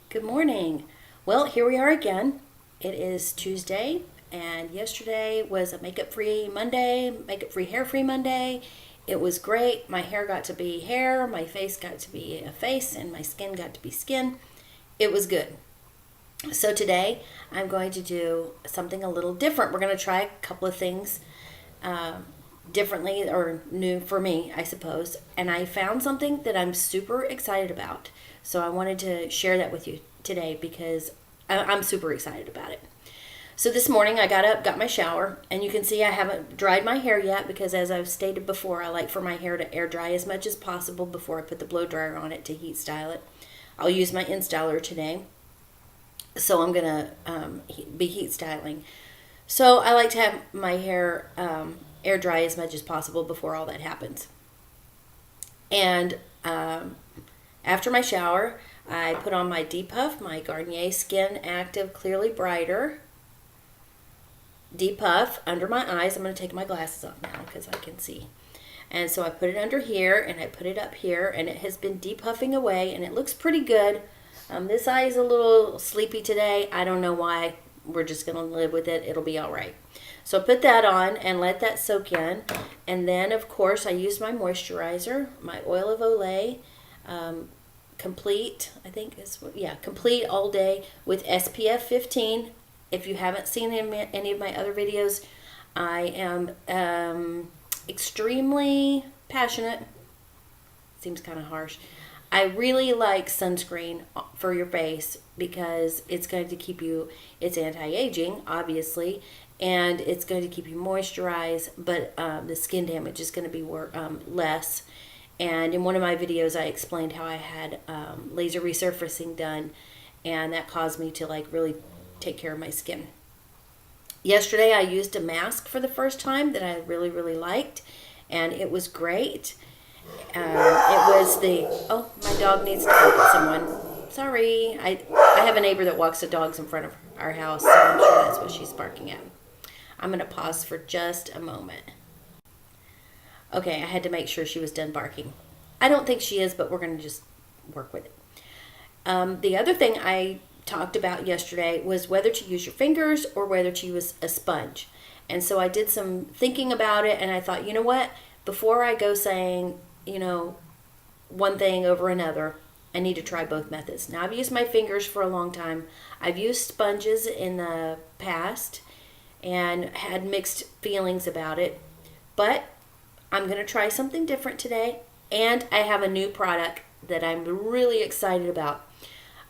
Good morning. Well, here we are again. It is Tuesday, and yesterday was a makeup-free Monday, makeup-free, hair-free Monday. It was great. My hair got to be hair, my face got to be a face, and my skin got to be skin. It was good. So today, I'm going to do something a little different. We're going to try a couple of things differently or new for me, I suppose. And I found something that I'm super excited about. So I wanted to share that with you today because I'm super excited about it. So this morning I got up, got my shower, and you can see I haven't dried my hair yet because, as I've stated before, I like for my hair to air dry as much as possible before I put the blow dryer on it to heat style it. I'll use my InStyler today. So I'm going to be heat styling. So I like to have my hair air dry as much as possible before all that happens. And after my shower, I put on my Depuff, my Garnier Skin Active Clearly Brighter Depuff under my eyes. I'm going to take my glasses off now because I can see. And so I put it under here and I put it up here, and it has been depuffing away and it looks pretty good. This eye is a little sleepy today. I don't know why. We're just going to live with it. It'll be all right. So put that on and let that soak in. And then, of course, I used my moisturizer, my Oil of Olay, Complete, I think is, Complete All Day with SPF 15. If you haven't seen any of my other videos, I am extremely passionate. Seems kind of harsh. I really like sunscreen for your face because it's going to keep you, it's anti-aging, obviously, and it's going to keep you moisturized, but the skin damage is going to be less. And in one of my videos, I explained how I had laser resurfacing done, and that caused me to really take care of my skin. Yesterday, I used a mask for the first time that I really, really liked, and it was great. It was oh, my dog needs to bark at someone. Sorry. I have a neighbor that walks the dogs in front of our house, so I'm sure that's what she's barking at. I'm going to pause for just a moment. Okay, I had to make sure she was done barking. I don't think she is, but we're going to just work with it. The other thing I talked about yesterday was whether to use your fingers or whether to use a sponge. And so I did some thinking about it, and I thought, you know what? Before I go saying, one thing over another, I need to try both methods. Now, I've used my fingers for a long time. I've used sponges in the past and had mixed feelings about it, but I'm going to try something different today, and I have a new product that I'm really excited about.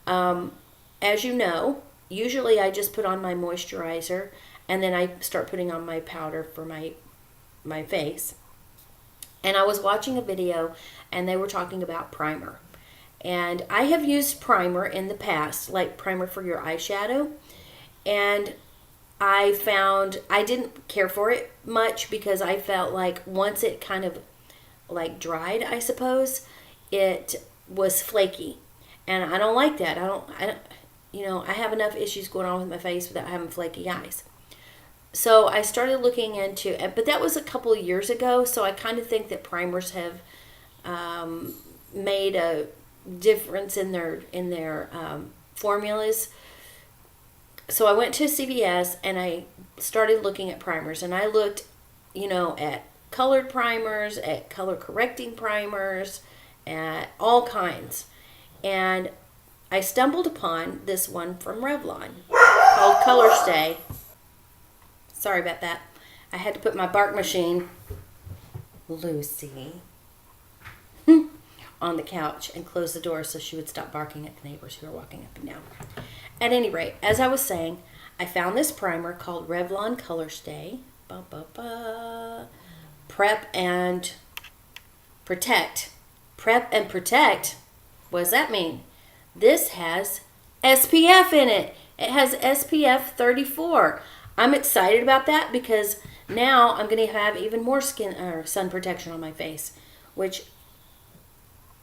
As you know, usually I just put on my moisturizer, and then I start putting on my powder for my face. And I was watching a video, and they were talking about primer. And I have used primer in the past, like primer for your eyeshadow, and I found I didn't care for it much because I felt like once it kind of dried, I suppose, it was flaky. And I don't like that. I have enough issues going on with my face without having flaky eyes. So I started looking into it, but that was a couple of years ago, so I kind of think that primers have made a difference in their formulas. So I went to CVS and I started looking at primers, and I looked, at colored primers, at color correcting primers, at all kinds. And I stumbled upon this one from Revlon called Color Stay. Sorry about that. I had to put my bark machine, Lucy, on the couch and close the door so she would stop barking at the neighbors who were walking up and down. At any rate, as I was saying, I found this primer called Revlon Color Stay. Prep and Protect. Prep and Protect? What does that mean? This has SPF in it. It has SPF 34. I'm excited about that because now I'm going to have even more sun protection on my face, which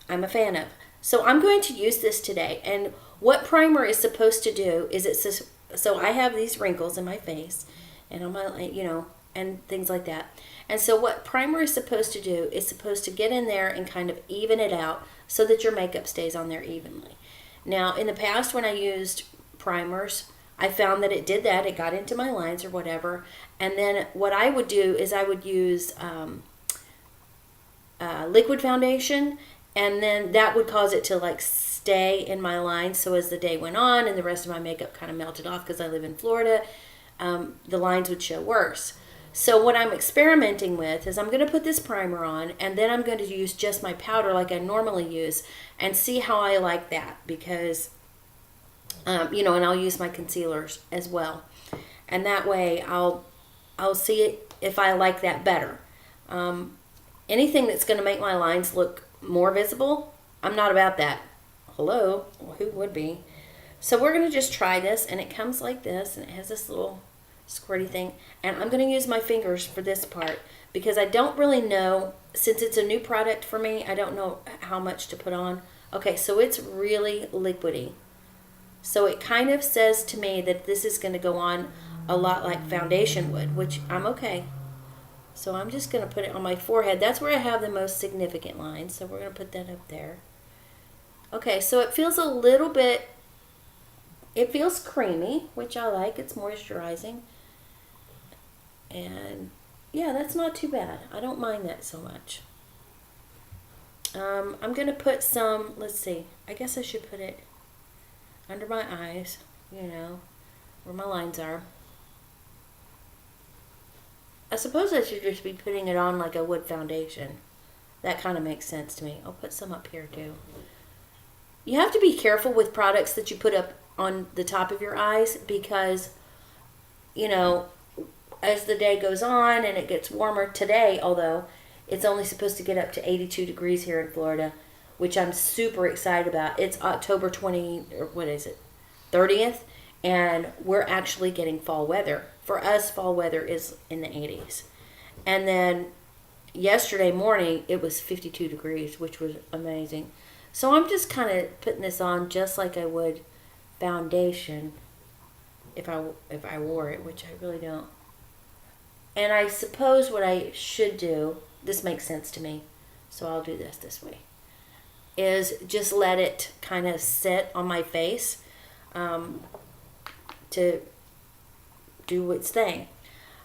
I'm a fan of. So I'm going to use this today. And what primer is supposed to do is so I have these wrinkles in my face and on my, and things like that. And so what primer is supposed to do is supposed to get in there and kind of even it out so that your makeup stays on there evenly. Now, in the past when I used primers, I found that it did that. It got into my lines or whatever. And then what I would do is I would use liquid foundation, and then that would cause it to like stay in my lines. So as the day went on and the rest of my makeup kind of melted off because I live in Florida, the lines would show worse. So what I'm experimenting with is I'm going to put this primer on, and then I'm going to use just my powder like I normally use and see how I like that, because, and I'll use my concealers as well. And that way I'll see if I like that better. Anything that's going to make my lines look more visible, I'm not about that. Hello? Well, who would be? So we're going to just try this, and it comes like this, and it has this little squirty thing. And I'm going to use my fingers for this part because I don't really know, since it's a new product for me, I don't know how much to put on. Okay, so it's really liquidy. So it kind of says to me that this is going to go on a lot like foundation would, which I'm okay. So I'm just going to put it on my forehead. That's where I have the most significant lines. So we're going to put that up there. Okay, so it feels a little bit, it feels creamy, which I like. It's moisturizing. And yeah, that's not too bad. I don't mind that so much. I'm going to put some, let's see, I guess I should put it under my eyes, where my lines are. I suppose I should just be putting it on like I would foundation. That kind of makes sense to me. I'll put some up here too. You have to be careful with products that you put up on the top of your eyes because, as the day goes on and it gets warmer today, although it's only supposed to get up to 82 degrees here in Florida, which I'm super excited about. It's October 30th, and we're actually getting fall weather. For us, fall weather is in the 80s. And then yesterday morning, it was 52 degrees, which was amazing. So I'm just kind of putting this on just like I would foundation if I wore it, which I really don't. And I suppose what I should do, this makes sense to me, so I'll do this way, is just let it kind of sit on my face to do its thing.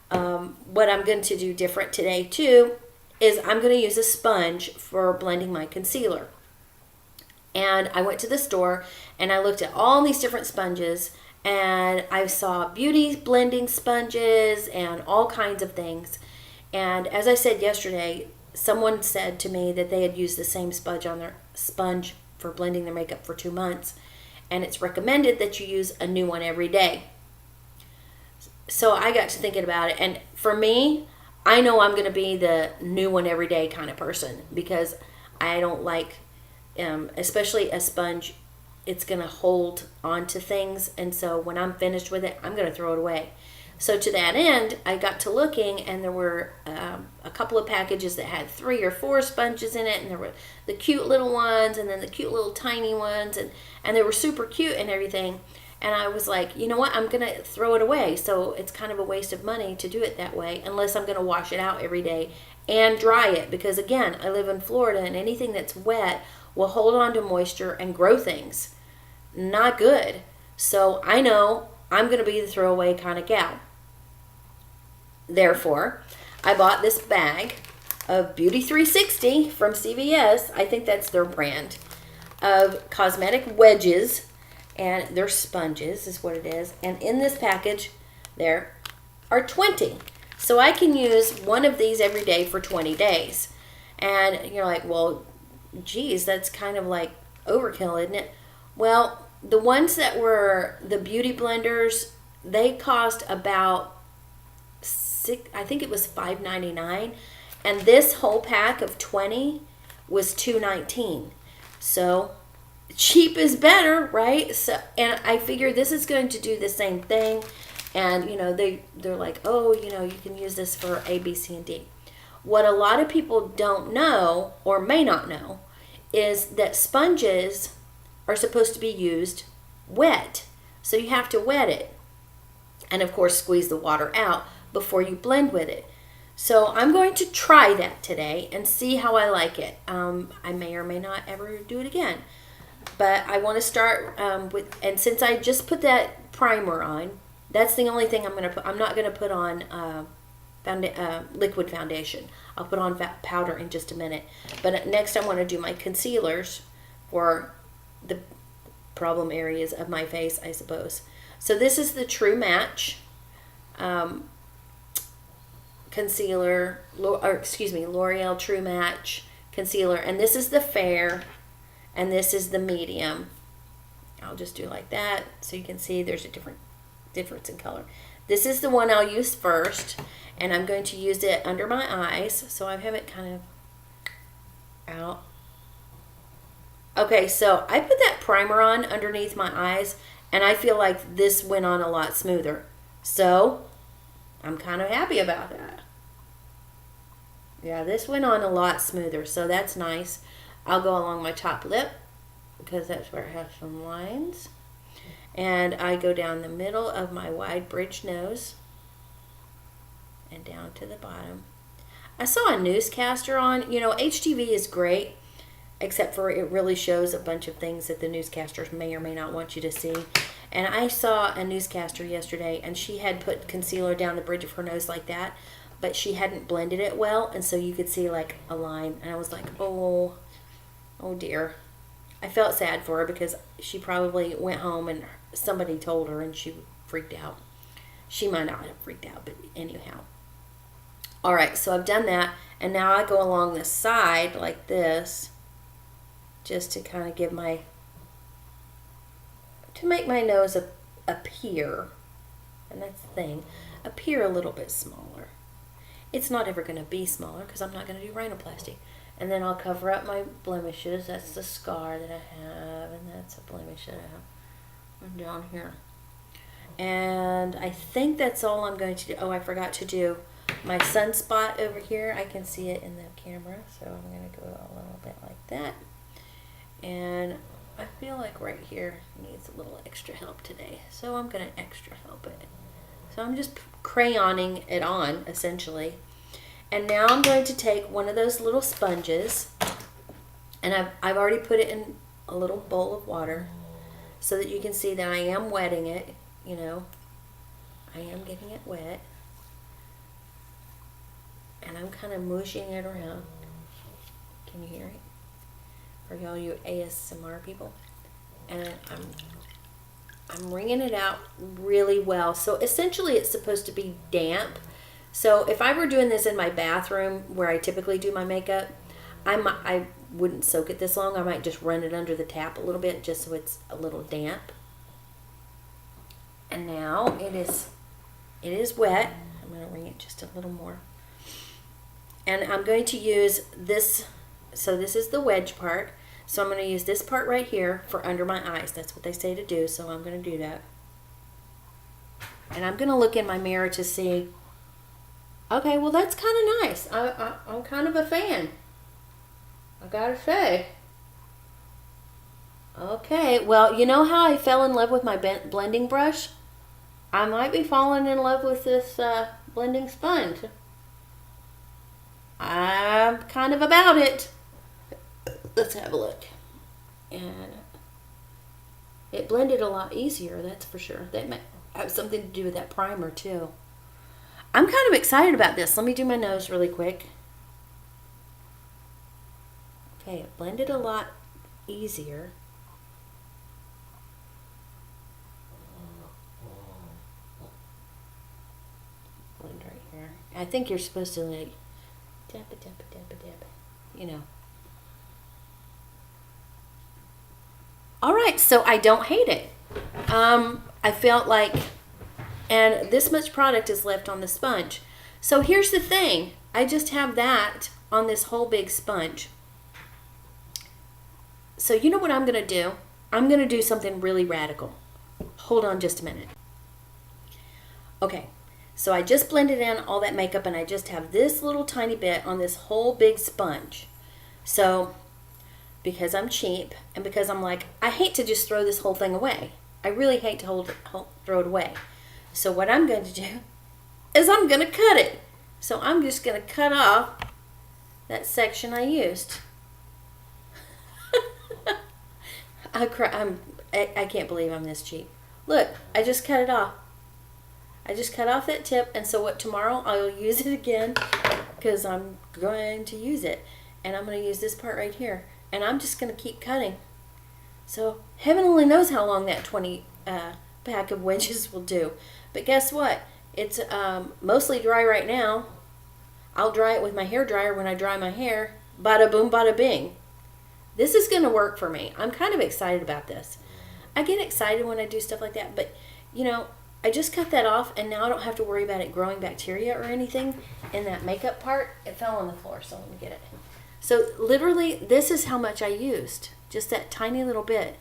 What I'm going to do different today too is I'm going to use a sponge for blending my concealer. And I went to the store and I looked at all these different sponges, and I saw beauty blending sponges and all kinds of things. And as I said yesterday, someone said to me that they had used the same sponge for blending their makeup for 2 months, and it's recommended that you use a new one every day. So I got to thinking about it, and for me, I know I'm going to be the new one every day kind of person because I don't like, especially a sponge, it's going to hold onto things, and so when I'm finished with it, I'm going to throw it away. So to that end, I got to looking, and there were a couple of packages that had 3 or 4 sponges in it, and there were the cute little ones, and then the cute little tiny ones, and they were super cute and everything. And I was like, you know what, I'm going to throw it away. So it's kind of a waste of money to do it that way, unless I'm going to wash it out every day and dry it. Because again, I live in Florida, and anything that's wet will hold on to moisture and grow things. Not good. So I know I'm going to be the throwaway kind of gal. Therefore, I bought this bag of Beauty 360 from CVS. I think that's their brand, of cosmetic wedges, and they're sponges is what it is. And in this package, there are 20. So I can use one of these every day for 20 days. And you're like, well, geez, that's kind of like overkill, isn't it? Well, the ones that were the beauty blenders, they cost about I think it was $5.99, and this whole pack of 20 was $2.19. So cheap is better, right? So, and I figure this is going to do the same thing. And they're like, oh, you can use this for A, B, C, and D. What a lot of people don't know, or may not know, is that sponges are supposed to be used wet. So you have to wet it, and of course squeeze the water out before you blend with it. So I'm going to try that today and see how I like it. I may or may not ever do it again. But I want to start with, and since I just put that primer on, that's the only thing I'm going to put. I'm not going to put on liquid foundation. I'll put on powder in just a minute. But next I want to do my concealers for the problem areas of my face, I suppose. So this is the True Match concealer, L'Oreal True Match concealer. And this is the fair, and this is the medium. I'll just do like that so you can see there's a difference in color. This is the one I'll use first, and I'm going to use it under my eyes. So I have it kind of out. Okay, so I put that primer on underneath my eyes, and I feel like this went on a lot smoother. So I'm kind of happy about that. Yeah, this went on a lot smoother, so that's nice. I'll go along my top lip because that's where it has some lines. And I go down the middle of my wide bridge nose and down to the bottom. I saw a newscaster on, you know, HTV is great, except for it really shows a bunch of things that the newscasters may or may not want you to see. And I saw a newscaster yesterday, and she had put concealer down the bridge of her nose like that, but she hadn't blended it well, and so you could see like a line. And I was like, oh dear. I felt sad for her because she probably went home and somebody told her and she freaked out. She might not have freaked out, but anyhow. All right, so I've done that, and now I go along the side like this, just to kind of give to make my nose appear, and that's the thing, appear a little bit smaller. It's not ever going to be smaller because I'm not going to do rhinoplasty. And then I'll cover up my blemishes. That's the scar that I have, and that's a blemish that I have down here. And I think that's all I'm going to do. Oh, I forgot to do my sunspot over here. I can see it in the camera, so I'm going to go a little bit like that. And I feel like right here needs a little extra help today, so I'm going to extra help it. So I'm just crayoning it on, essentially. And now I'm going to take one of those little sponges, and I've already put it in a little bowl of water so that you can see that I am wetting it, you know. I am getting it wet. And I'm kind of mushing it around. Can you hear it? For y'all you ASMR people. And I'm wringing it out really well. So essentially it's supposed to be damp. So if I were doing this in my bathroom where I typically do my makeup, I wouldn't soak it this long. I might just run it under the tap a little bit just so it's a little damp. And now it is wet. I'm going to wring it just a little more. And I'm going to use this, so this is the wedge part. So I'm going to use this part right here for under my eyes. That's what they say to do, so I'm going to do that. And I'm going to look in my mirror to see, okay, well that's kind of nice. I'm kind of a fan, I gotta say. Okay, well, you know how I fell in love with my blending brush? I might be falling in love with this blending sponge. I'm kind of about it. Let's have a look. And it blended a lot easier, that's for sure. That might have something to do with that primer too. I'm kind of excited about this. Let me do my nose really quick. Okay, it blended a lot easier. Blend right here. I think you're supposed to like dab it, dab it, dab it, dab it. You know. All right, so I don't hate it. I felt like, and this much product is left on the sponge. So here's the thing. I just have that on this whole big sponge. So you know what I'm going to do? I'm going to do something really radical. Hold on just a minute. Okay, so I just blended in all that makeup, and I just have this little tiny bit on this whole big sponge. So because I'm cheap, and because I'm like, I hate to just throw this whole thing away. I really hate to throw it away. So what I'm going to do is I'm going to cut it. So I'm just going to cut off that section I used. I can't believe I'm this cheap. Look, I just cut it off. I just cut off that tip, and so what, tomorrow I'll use it again because I'm going to use it. And I'm going to use this part right here. And I'm just going to keep cutting. So heaven only knows how long that 20 pack of wedges will do. But guess what? It's mostly dry right now. I'll dry it with my hair dryer when I dry my hair. Bada boom, bada bing. This is going to work for me. I'm kind of excited about this. I get excited when I do stuff like that, but you know, I just cut that off and now I don't have to worry about it growing bacteria or anything in that makeup part. It fell on the floor, so let me get it. So literally, this is how much I used. Just that tiny little bit.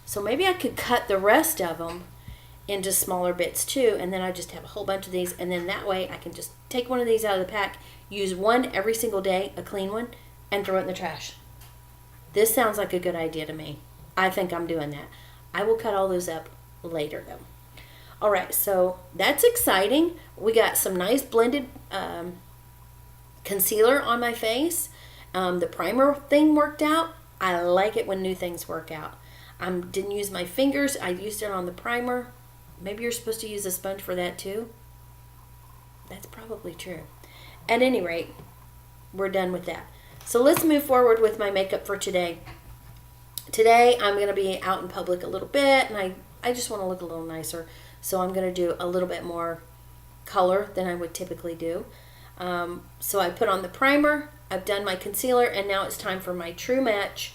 So maybe I could cut the rest of them into smaller bits too, and then I just have a whole bunch of these, and then that way I can just take one of these out of the pack, use one every single day, a clean one, and throw it in the trash. This sounds like a good idea to me. I think I'm doing that. I will cut all those up later though. All right, so that's exciting. We got some nice blended concealer on my face. The primer thing worked out. I like it when new things work out. I didn't use my fingers. I used it on the primer. Maybe you're supposed to use a sponge for that too. That's probably true. At any rate, we're done with that. So let's move forward with my makeup for today. Today I'm going to be out in public a little bit, and I just want to look a little nicer. So I'm going to do a little bit more color than I would typically do. So I put on the primer, I've done my concealer, and now it's time for my True Match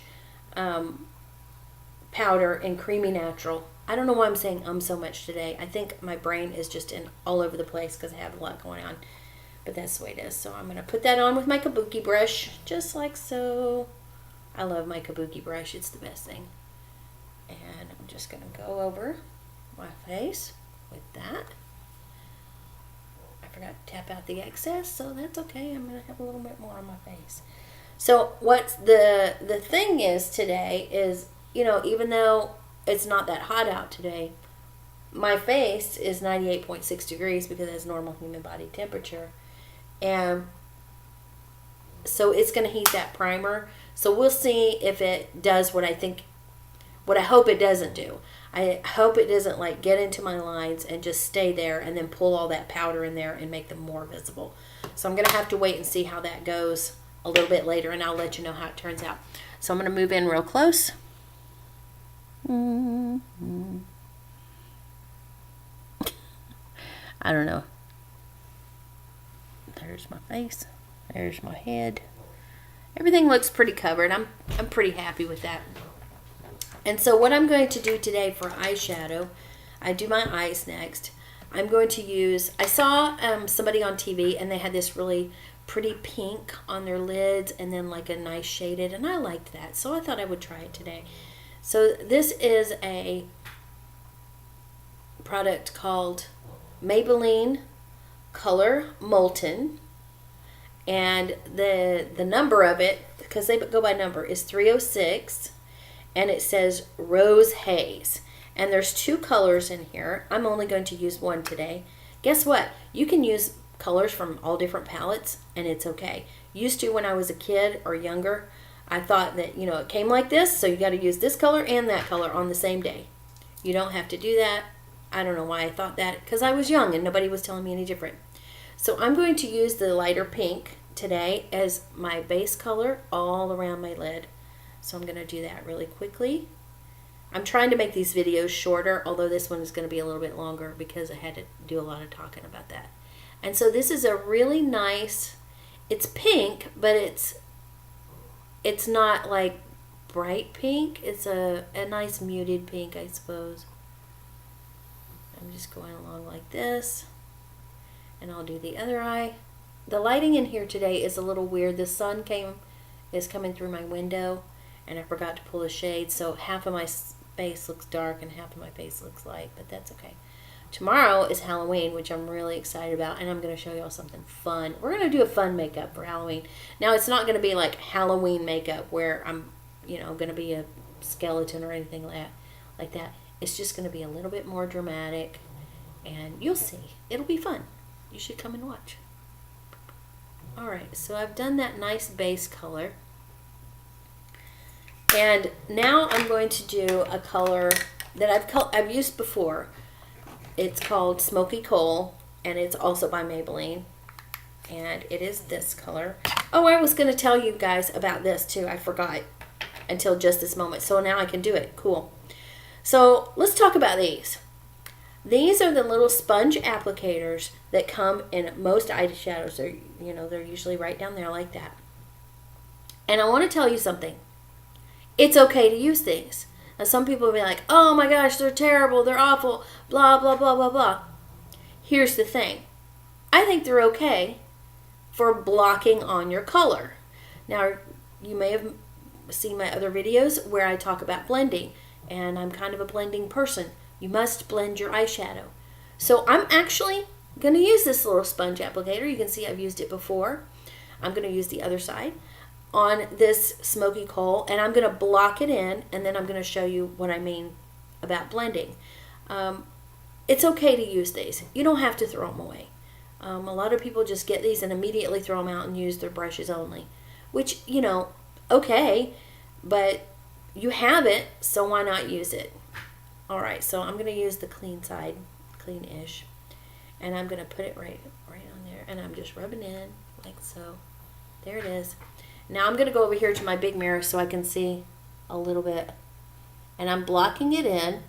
powder in Creamy Natural. I don't know why I'm saying so much today. I think my brain is just all over the place because I have a lot going on. But that's the way it is. So I'm going to put that on with my kabuki brush, just like so. I love my kabuki brush. It's the best thing. And I'm just going to go over my face with that. I forgot to tap out the excess, so that's okay. I'm going to have a little bit more on my face. So what the thing is today is, you know, even though it's not that hot out today, my face is 98.6 degrees because it's normal human body temperature. And so it's going to heat that primer. So we'll see if it does what I hope it doesn't do. I hope it doesn't like get into my lines and just stay there and then pull all that powder in there and make them more visible. So I'm going to have to wait and see how that goes a little bit later, and I'll let you know how it turns out. So I'm going to move in real close. I don't know. There's my face. There's my head. Everything looks pretty covered. I'm pretty happy with that. And so what I'm going to do today for eyeshadow, I do my eyes next. I'm going to use, I saw somebody on TV and they had this really pretty pink on their lids and then like a nice shaded, and I liked that. So I thought I would try it today. So this is a product called Maybelline Color Molten, and the number of it, because they go by number, is 306, and it says Rose Haze, and there's 2 colors in here. I'm only going to use one today. Guess what? You can use colors from all different palettes, and it's okay. Used to, when I was a kid or younger, I thought that, you know, it came like this, so you got to use this color and that color on the same day. You don't have to do that. I don't know why I thought that, because I was young and nobody was telling me any different. So I'm going to use the lighter pink today as my base color all around my lid. So I'm going to do that really quickly. I'm trying to make these videos shorter, although this one is going to be a little bit longer because I had to do a lot of talking about that. And so this is a really nice, it's pink, but it's not like bright pink. It's a nice muted pink, I suppose. I'm just going along like this, and I'll do the other eye. The lighting in here today is a little weird. The sun is coming through my window, and I forgot to pull the shade, so half of my face looks dark and half of my face looks light, but that's okay. Tomorrow is Halloween, which I'm really excited about, and I'm going to show y'all something fun. We're going to do a fun makeup for Halloween. Now, it's not going to be like Halloween makeup where I'm, you know, going to be a skeleton or anything like that. It's just going to be a little bit more dramatic, and you'll see. It'll be fun. You should come and watch. Alright, so I've done that nice base color. And now I'm going to do a color that I've used before. It's called Smoky Coal, and it's also by Maybelline. And it is this color. Oh, I was going to tell you guys about this too. I forgot until just this moment. So now I can do it. Cool. So let's talk about these. These are the little sponge applicators that come in most eyeshadows. They're usually right down there like that. And I want to tell you something. It's okay to use these. Now some people will be like, oh my gosh, they're terrible, they're awful, blah, blah, blah, blah, blah. Here's the thing. I think they're okay for blocking on your color. Now, you may have seen my other videos where I talk about blending, and I'm kind of a blending person. You must blend your eyeshadow. So I'm actually going to use this little sponge applicator. You can see I've used it before. I'm going to use the other side on this Smoky Coal, and I'm going to block it in, and then I'm going to show you what I mean about blending. It's okay to use these. You don't have to throw them away. A lot of people just get these and immediately throw them out and use their brushes only, which, okay, but you have it, so why not use it? All right, so I'm going to use the clean side, clean-ish, and I'm going to put it right on there, and I'm just rubbing in like so. There it is. Now I'm going to go over here to my big mirror so I can see a little bit, and I'm blocking it in.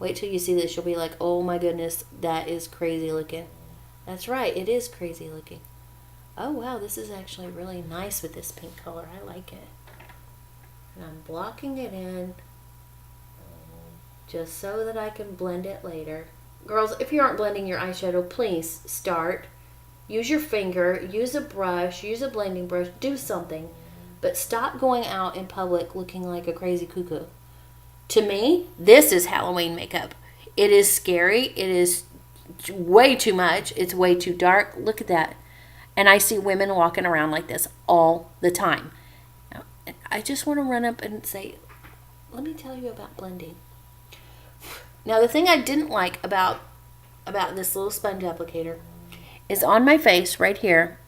Wait till you see this. You'll be like, oh my goodness, that is crazy looking. That's right, it is crazy looking. Oh wow, this is actually really nice with this pink color. I like it. And I'm blocking it in just so that I can blend it later. Girls, if you aren't blending your eyeshadow, please start. Use your finger, use a brush, use a blending brush, do something. But stop going out in public looking like a crazy cuckoo. To me, this is Halloween makeup. It is scary. It is way too much. It's way too dark. Look at that. And I see women walking around like this all the time. Now, I just want to run up and say, let me tell you about blending. Now, the thing I didn't like about this little sponge applicator is on my face right here.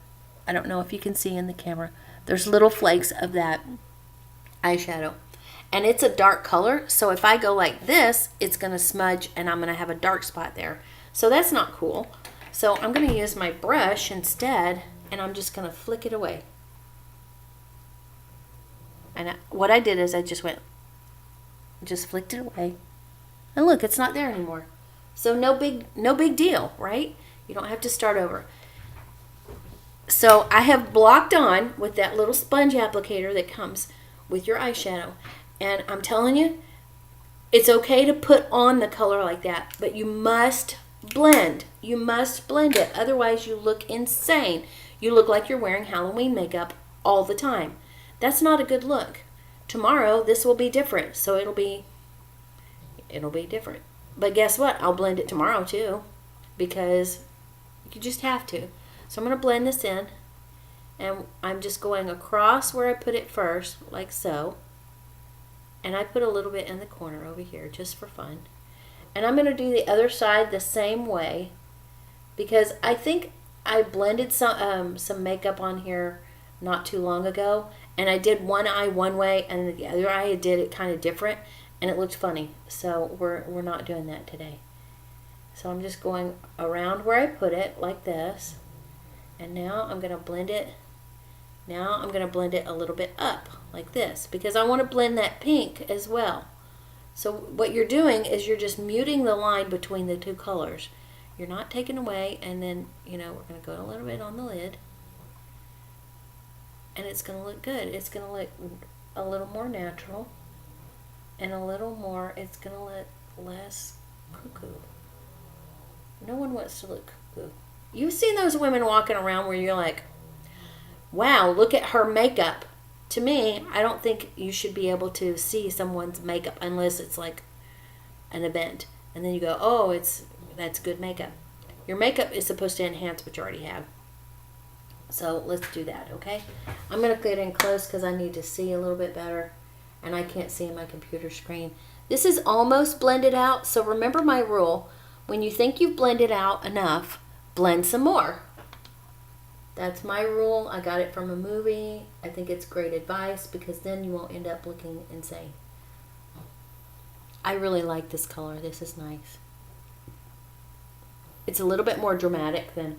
I don't know if you can see in the camera. There's little flakes of that eyeshadow. And it's a dark color, so if I go like this, it's going to smudge and I'm going to have a dark spot there. So that's not cool. So I'm going to use my brush instead, and I'm just going to flick it away. And what I did is I just flicked it away. And look, it's not there anymore. So no big deal, right? You don't have to start over. So I have blocked on with that little sponge applicator that comes with your eyeshadow. And I'm telling you, it's okay to put on the color like that, but you must blend. You must blend it. Otherwise, you look insane. You look like you're wearing Halloween makeup all the time. That's not a good look. Tomorrow, this will be different, so it'll be different. But guess what? I'll blend it tomorrow too, because you just have to. So I'm going to blend this in, and I'm just going across where I put it first, like so. And I put a little bit in the corner over here just for fun. And I'm going to do the other side the same way, because I think I blended some makeup on here not too long ago, and I did one eye one way and the other eye I did it kind of different, and it looked funny. So we're not doing that today. So I'm just going around where I put it like this, and now I'm going to blend it. Now I'm going to blend it a little bit up like this, because I want to blend that pink as well. So what you're doing is you're just muting the line between the two colors. You're not taking away, and then, we're going to go a little bit on the lid. And it's going to look good. It's going to look a little more natural, and a little more, it's going to look less cuckoo. No one wants to look cuckoo. You've seen those women walking around where you're like, wow, look at her makeup. To me, I don't think you should be able to see someone's makeup unless it's like an event. And then you go, oh, that's good makeup. Your makeup is supposed to enhance what you already have. So let's do that, okay? I'm going to get in close because I need to see a little bit better, and I can't see my computer screen. This is almost blended out, so remember my rule. When you think you've blended out enough, blend some more. That's my rule. I got it from a movie. I think it's great advice because then you won't end up looking insane. I really like this color. This is nice. It's a little bit more dramatic than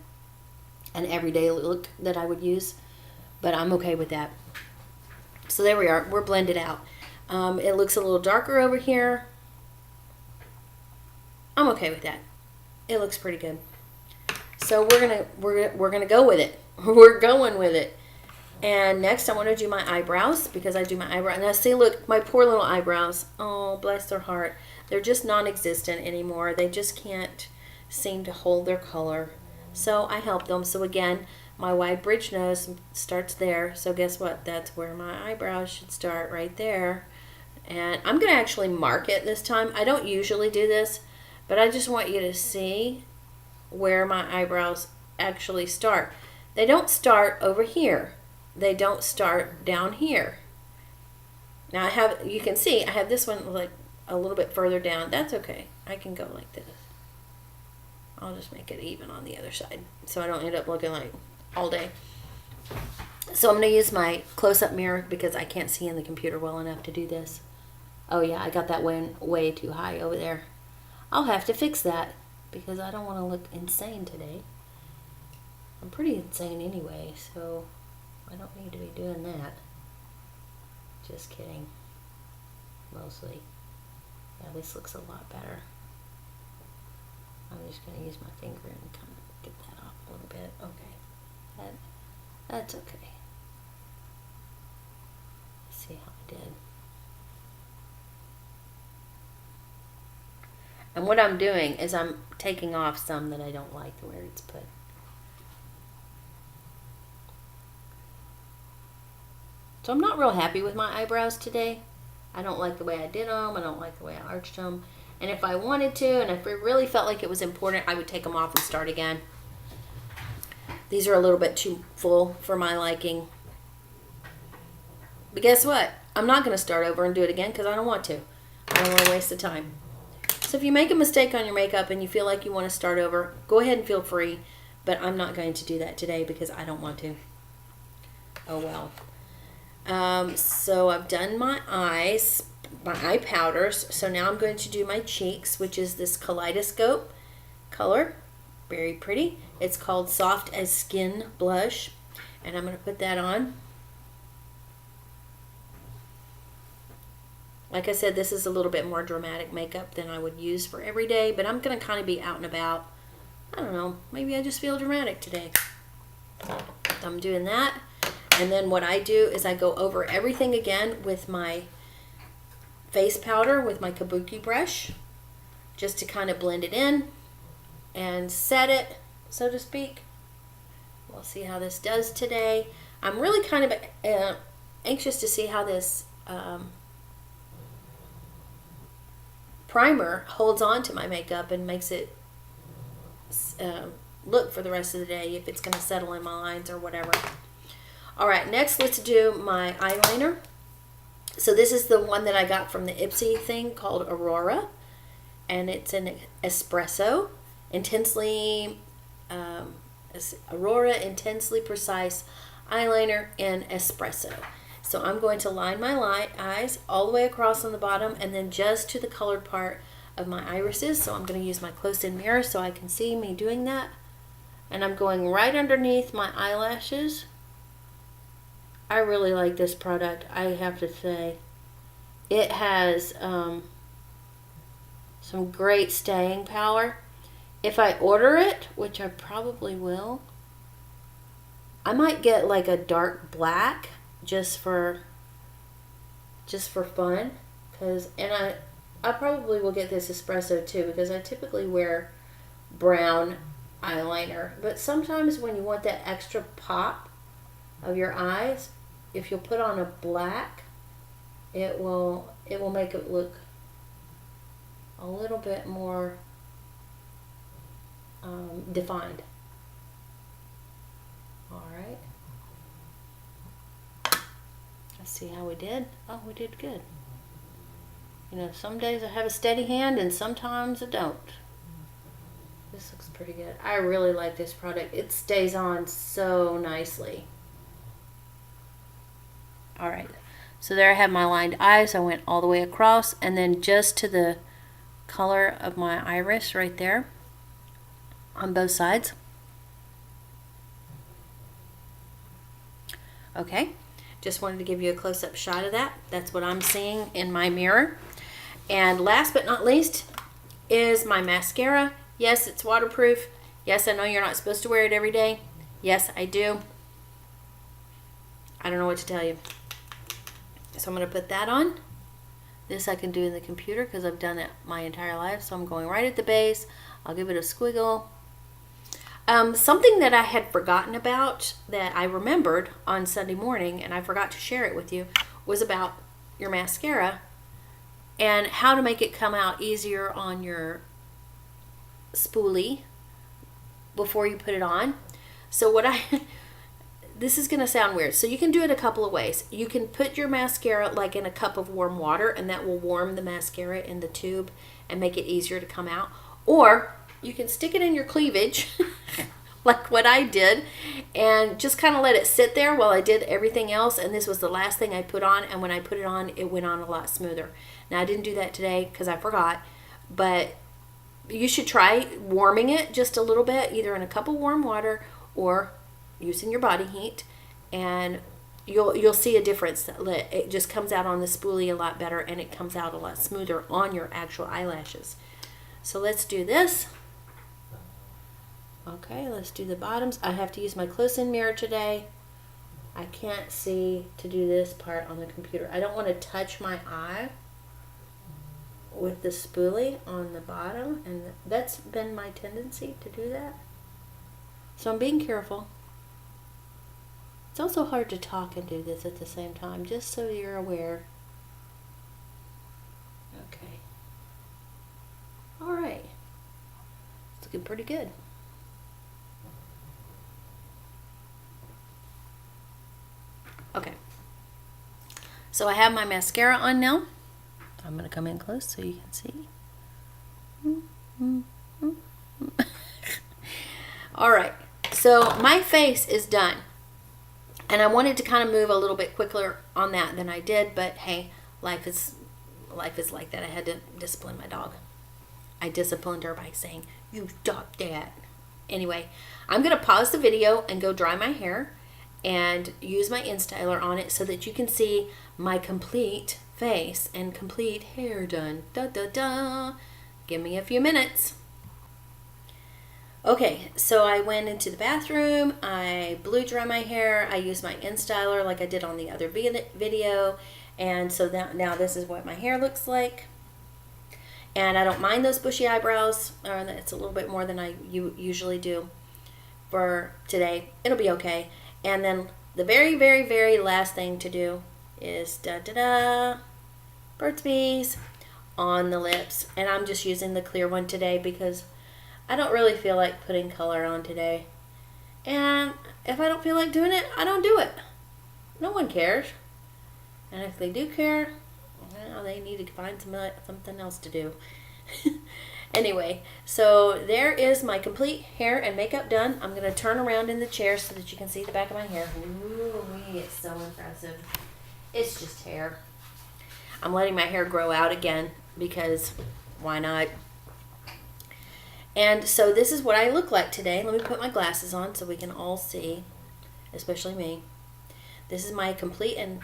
an everyday look that I would use, but I'm okay with that. So there we are. We're blended out. It looks a little darker over here. I'm okay with that. It looks pretty good. So we're gonna go with it. We're going with it. And next I want to do my eyebrows because I do my eyebrows. Now see, look, my poor little eyebrows. Oh, bless their heart. They're just non-existent anymore. They just can't seem to hold their color. So I help them. So again, my wide bridge nose starts there. So guess what? That's where my eyebrows should start, right there. And I'm going to actually mark it this time. I don't usually do this, but I just want you to see where my eyebrows actually start. They don't start over here. They don't start down here. Now I have, you can see, I have this one like a little bit further down. That's okay. I can go like this. I'll just make it even on the other side so I don't end up looking like all day. So I'm going to use my close-up mirror because I can't see in the computer well enough to do this. Oh yeah, I got that one way too high over there. I'll have to fix that because I don't want to look insane today. I'm pretty insane anyway, so I don't need to be doing that. Just kidding. Mostly. Yeah, this looks a lot better. I'm just going to use my finger and kind of get that off a little bit. Okay. That's okay. Let's see how I did. And what I'm doing is I'm taking off some that I don't like where it's put. So I'm not real happy with my eyebrows today. I don't like the way I did them. I don't like the way I arched them. And if I wanted to, and if it really felt like it was important, I would take them off and start again. These are a little bit too full for my liking. But guess what? I'm not going to start over and do it again because I don't want to. I don't want to waste the time. So if you make a mistake on your makeup and you feel like you want to start over, go ahead and feel free. But I'm not going to do that today because I don't want to. Oh well. So I've done my eyes, my eye powders. So now I'm going to do my cheeks, which is this kaleidoscope color. Very pretty. It's called Soft as Skin Blush. And I'm going to put that on. Like I said, this is a little bit more dramatic makeup than I would use for every day, but I'm going to kind of be out and about. I don't know, maybe I just feel dramatic today. So I'm doing that. And then what I do is I go over everything again with my face powder with my kabuki brush, just to kind of blend it in and set it, so to speak. We'll see how this does today. I'm really kind of anxious to see how this primer holds on to my makeup and makes it look for the rest of the day, if it's going to settle in my lines or whatever. Alright, next let's do my eyeliner. So this is the one that I got from the Ipsy thing called Aurora. And it's an espresso. Aurora Intensely Precise Eyeliner in Espresso. So I'm going to line my eyes all the way across on the bottom and then just to the colored part of my irises. So I'm going to use my close-in mirror so I can see me doing that. And I'm going right underneath my eyelashes. I really like this product, I have to say. It has some great staying power. If I order it, which I probably will, I might get like a dark black just for fun. I probably will get this espresso too because I typically wear brown eyeliner. But sometimes when you want that extra pop of your eyes, if you'll put on a black, it will make it look a little bit more defined. Alright. Let's see how we did. Oh, we did good. You know, some days I have a steady hand and sometimes I don't. This looks pretty good. I really like this product. It stays on so nicely. All right, so there I have my lined eyes. I went all the way across and then just to the color of my iris right there on both sides. Okay, just wanted to give you a close-up shot of that. That's what I'm seeing in my mirror. And last but not least is my mascara. Yes, it's waterproof. Yes, I know you're not supposed to wear it every day. Yes, I do. I don't know what to tell you. So I'm going to put that on. This I can do in the computer because I've done it my entire life. So I'm going right at the base. I'll give it a squiggle. Something that I had forgotten about that I remembered on Sunday morning, and I forgot to share it with you, was about your mascara and how to make it come out easier on your spoolie before you put it on. So this is going to sound weird. So you can do it a couple of ways. You can put your mascara like in a cup of warm water, and that will warm the mascara in the tube and make it easier to come out. Or you can stick it in your cleavage like what I did and just kind of let it sit there while I did everything else. And this was the last thing I put on, and when I put it on, it went on a lot smoother. Now I didn't do that today because I forgot, but you should try warming it just a little bit, either in a cup of warm water or using your body heat, and you'll see a difference. It just comes out on the spoolie a lot better, and it comes out a lot smoother on your actual eyelashes. So let's do this. Okay, let's do the bottoms. I have to use my close-in mirror today. I can't see to do this part on the computer. I don't want to touch my eye with the spoolie on the bottom, and that's been my tendency to do that. So I'm being careful. It's also hard to talk and do this at the same time, just so you're aware. Okay. All right. It's looking pretty good. Okay. So I have my mascara on now. I'm going to come in close so you can see. All right. So my face is done. And I wanted to kind of move a little bit quicker on that than I did, but hey, life is like that. I had to discipline my dog. I disciplined her by saying, "You stop that." Anyway, I'm going to pause the video and go dry my hair and use my InStyler on it so that you can see my complete face and complete hair done. Da da da. Give me a few minutes. Okay, so I went into the bathroom, I blew dry my hair, I used my InStyler like I did on the other video, and so now this is what my hair looks like. And I don't mind those bushy eyebrows, it's a little bit more than I usually do for today. It'll be okay. And then the very, very, very last thing to do is Burt's Bees on the lips. And I'm just using the clear one today because I don't really feel like putting color on today. And if I don't feel like doing it, I don't do it. No one cares. And if they do care, well, they need to find something else to do. Anyway, so there is my complete hair and makeup done. I'm going to turn around in the chair so that you can see the back of my hair. Ooh, it's so impressive. It's just hair. I'm letting my hair grow out again because why not? And so this is what I look like today. Let me put my glasses on so we can all see, especially me. This is my complete and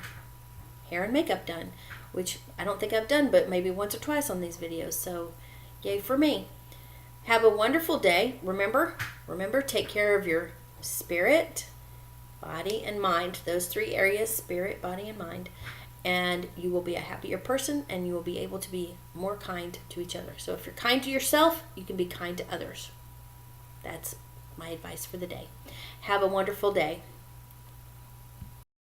hair and makeup done, which I don't think I've done but maybe once or twice on these videos. So yay for me. Have a wonderful day. Remember, take care of your spirit, body, and mind. Those three areas, spirit, body, and mind. And you will be a happier person, and you will be able to be more kind to each other. So if you're kind to yourself, you can be kind to others. That's my advice for the day. Have a wonderful day.